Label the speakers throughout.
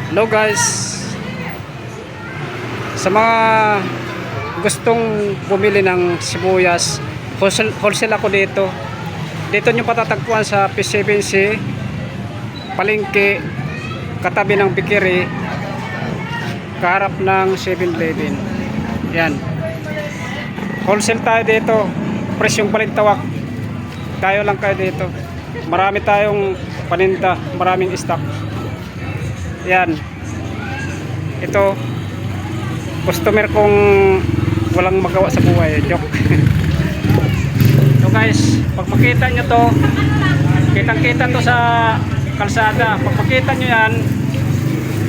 Speaker 1: Hello guys, sa mga gustong bumili ng sibuyas, wholesale ako dito. Dito nyo patatagpuan sa P7C Palengke, katabi ng Bikiri, kaharap ng 7-Eleven. Yan, wholesale tayo dito, presyong balintawak. Tayo lang kayo dito. Marami tayong paninda, maraming stock. Yan, ito customer kong walang magawa sa buhay, joke. So guys, pag makita nyo to, kitang kita to sa kalsada. Pag makita nyo yan,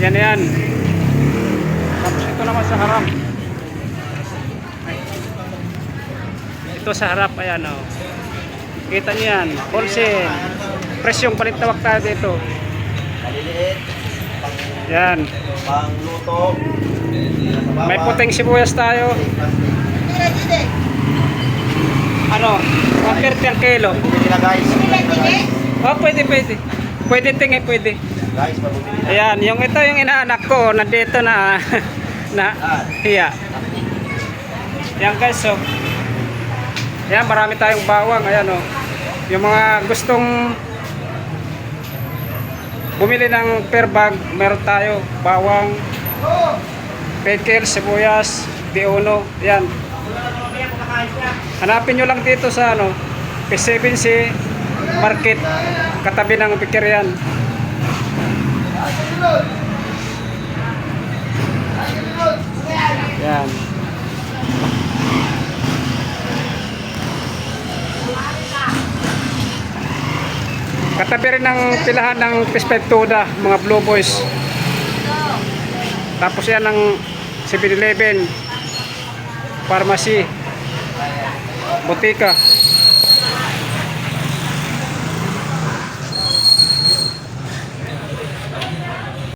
Speaker 1: yan. Tapos ito naman sa harap, ito sa harap, ayan o, kita nyo yan, wholesale, presyong palintawak tayo dito. Yan,
Speaker 2: pangluto.
Speaker 1: may puting sibuyas tayo. Ano, 130 ang kilo.
Speaker 2: Bumili na guys.
Speaker 1: Oh, pwede. Pwede tingi, pwede.
Speaker 2: Guys, pabumili na.
Speaker 1: Ayan, ito yung inaanak ko, nandito na hiya. Yan guys, so. Yan, marami tayong bawang, ayan oh. Yung mga gustong bumili ng per bag, meron tayo bawang, pekel, sibuyas, diuno, yan. Hanapin nyo lang dito sa P7C Market, katabi ng Bikiri yan. Yan. Katabi rin ng pilahan ng Pispectuda, mga Blue Boys. Tapos yan ng 7-Eleven, pharmacy, butika.